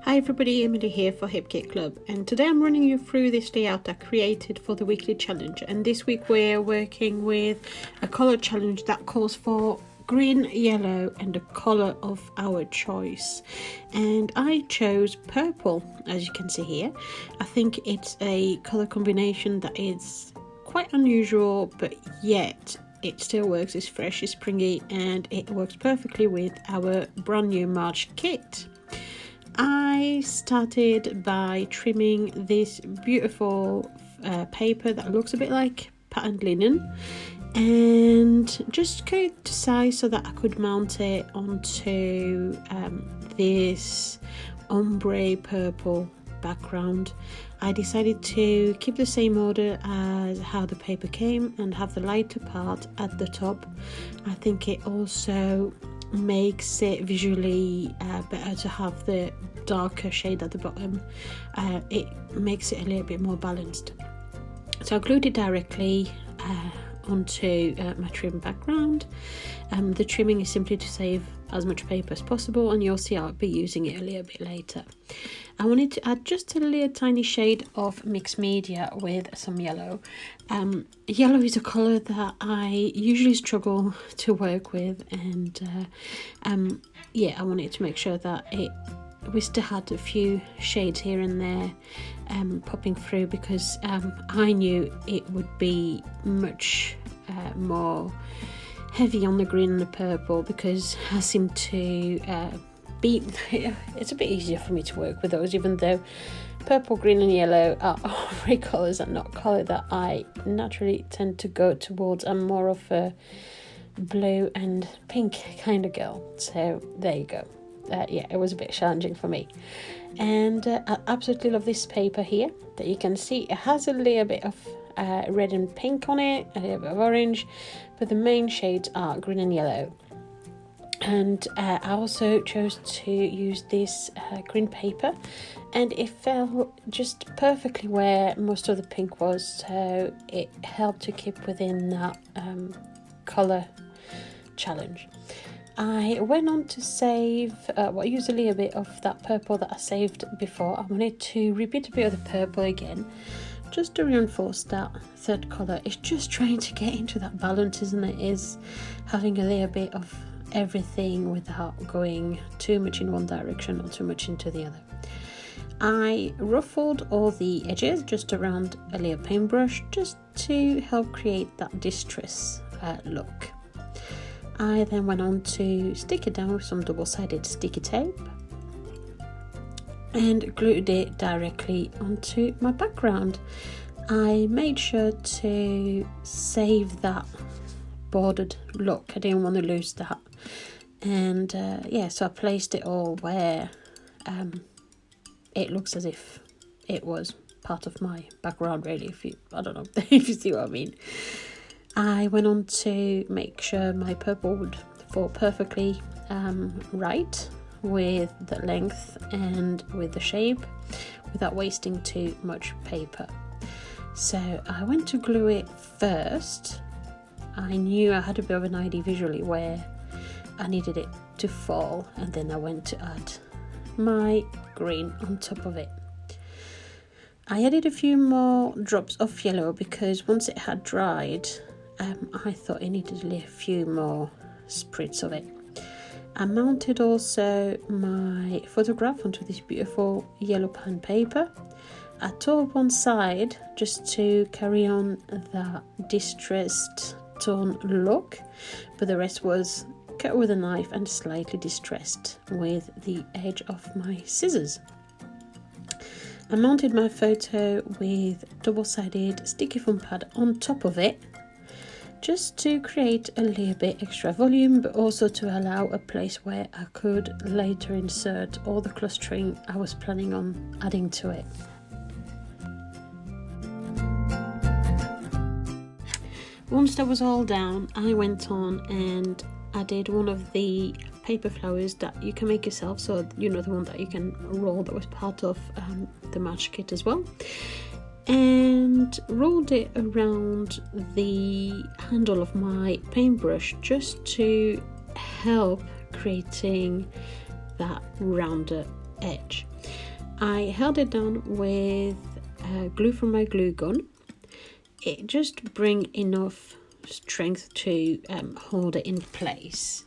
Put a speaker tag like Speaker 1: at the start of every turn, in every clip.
Speaker 1: Hi everybody, Emilie here for Hip Kit Club, and today I'm running you through this layout I created for the weekly challenge. And this week we're working with a colour challenge that calls for green, yellow and the colour of our choice. And I chose purple, as you can see here. I think it's a colour combination that is quite unusual, but yet it still works. It's fresh, it's springy, and it works perfectly with our brand new March kit. I started by trimming this beautiful paper that looks a bit like patterned linen, and just cut it to size so that I could mount it onto this ombre purple background. I decided to keep the same order as how the paper came and have the lighter part at the top. I think it also makes it visually better to have the darker shade at the bottom. It makes it a little bit more balanced. So I glued it directly onto my trim background. The trimming is simply to save as much paper as possible, and you'll see I'll be using it a little bit later. I wanted to add just a little tiny shade of mixed media with some yellow. Yellow is a colour that I usually struggle to work with, and yeah, I wanted to make sure that we still had a few shades here and there popping through, because I knew it would be much more heavy on the green and the purple, because I seem to it's a bit easier for me to work with those, even though purple, green and yellow are ombre colours and not colour that I naturally tend to go towards. I'm more of a blue and pink kind of girl, so there you go. Yeah, it was a bit challenging for me, and I absolutely love this paper here that you can see. It has a little bit of red and pink on it, a little bit of orange, but the main shades are green and yellow. And I also chose to use this green paper, and it fell just perfectly where most of the pink was, so it helped to keep within that colour challenge. I went on to save, use a little bit of that purple that I saved before. I wanted to repeat a bit of the purple again, just to reinforce that third colour. It's just trying to get into that balance, isn't it? Is having a little bit of everything without going too much in one direction or too much into the other. I ruffled all the edges just around a little paintbrush, just to help create that distress look. I then went on to stick it down with some double-sided sticky tape and glued it directly onto my background. I made sure to save that bordered look. I didn't want to lose that, and yeah, so I placed it all where it looks as if it was part of my background, really. I don't know if you see what I mean. I went on to make sure my purple would fall perfectly right with the length and with the shape, without wasting too much paper. So I went to glue it first. I knew I had a bit of an idea visually where I needed it to fall, and then I went to add my green on top of it. I added a few more drops of yellow because once it had dried, I thought it needed a few more spritz of it. I mounted also my photograph onto this beautiful yellow pen paper. I tore up one side just to carry on that distressed tone look, but the rest was cut with a knife and slightly distressed with the edge of my scissors. I mounted my photo with double-sided sticky foam pad on top of it, just to create a little bit extra volume, but also to allow a place where I could later insert all the clustering I was planning on adding to it. Once that was all down, I went on and added one of the paper flowers that you can make yourself, so you know, the one that you can roll, that was part of the match kit as well, and rolled it around the handle of my paintbrush just to help creating that rounder edge. I held it down with glue from my glue gun. It just brings enough strength to hold it in place.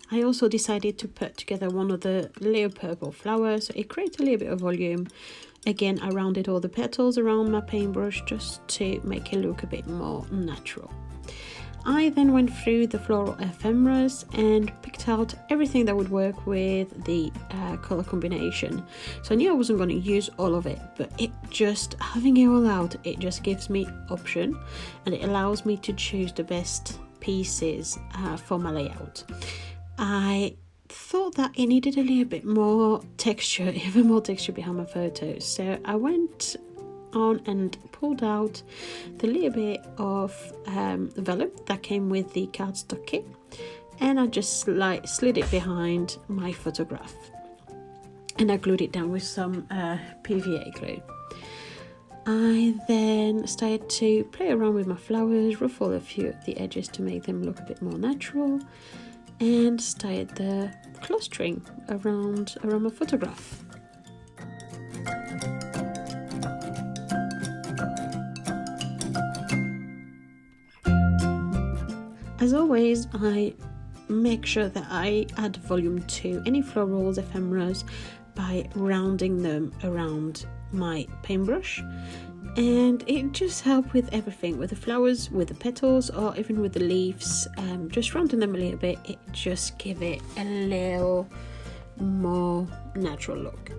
Speaker 1: I also decided to put together one of the little purple flowers, so it creates a little bit of volume. Again, I rounded all the petals around my paintbrush just to make it look a bit more natural. I then went through the floral ephemeras and picked out everything that would work with the color combination. So I knew I wasn't going to use all of it, but it just, having it all out, it just gives me option, and it allows me to choose the best pieces for my layout. I thought that it needed a little bit more texture, even more texture behind my photos. So I went on and pulled out the little bit of vellum that came with the cardstock kit, and I just slid it behind my photograph, and I glued it down with some PVA glue. I then started to play around with my flowers, ruffle a few of the edges to make them look a bit more natural, and started the clustering around my photograph. As always, I make sure that I add volume to any florals, ephemeras by rounding them around my paintbrush, and it just helps with everything, with the flowers, with the petals, or even with the leaves. Just rounding them a little bit, it just gives it a little more natural look.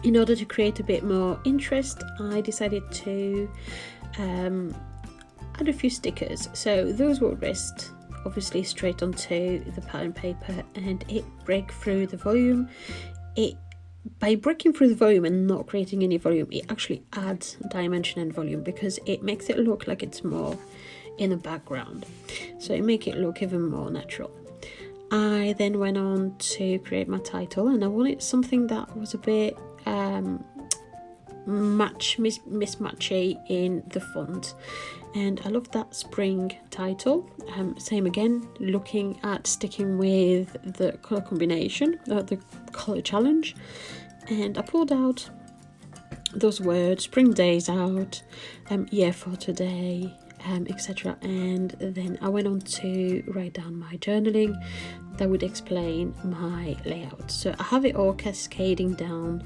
Speaker 1: In order to create a bit more interest, I decided to add a few stickers. So those will rest obviously straight onto the pattern paper, and it break through the volume. By breaking through the volume and not creating any volume, it actually adds dimension and volume because it makes it look like it's more in the background. So it makes it look even more natural. I then went on to create my title, and I wanted something that was a bit mismatchy in the font, and I love that spring title. Same again, looking at sticking with the color combination, the color challenge, and I pulled out those words: spring days out, yeah for today, etc. And then I went on to write down my journaling that would explain my layout. So I have it all cascading down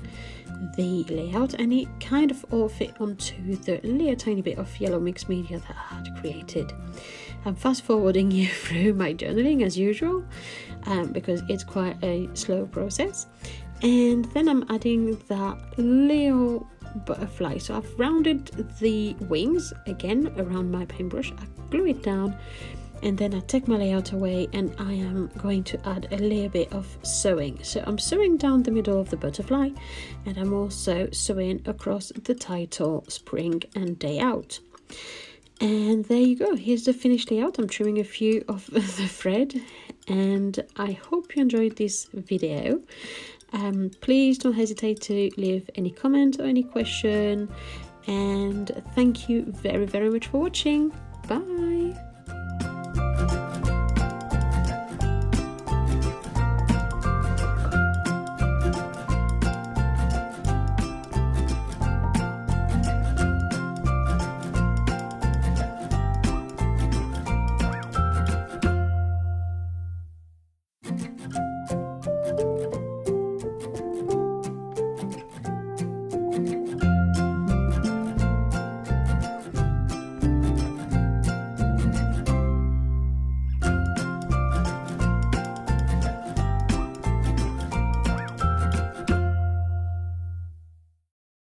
Speaker 1: the layout, and it kind of all fit onto the little tiny bit of yellow mixed media that I had created. I'm fast forwarding you through my journaling as usual, because it's quite a slow process. And then I'm adding that little butterfly. So I've rounded the wings again around my paintbrush. I glue it down, and then I take my layout away, and I am going to add a little bit of sewing. So I'm sewing down the middle of the butterfly, and I'm also sewing across the title, spring and day out. And there you go, here's the finished layout. I'm trimming a few of the thread, and I hope you enjoyed this video. Please don't hesitate to leave any comment or any question, and thank you very much for watching. Bye.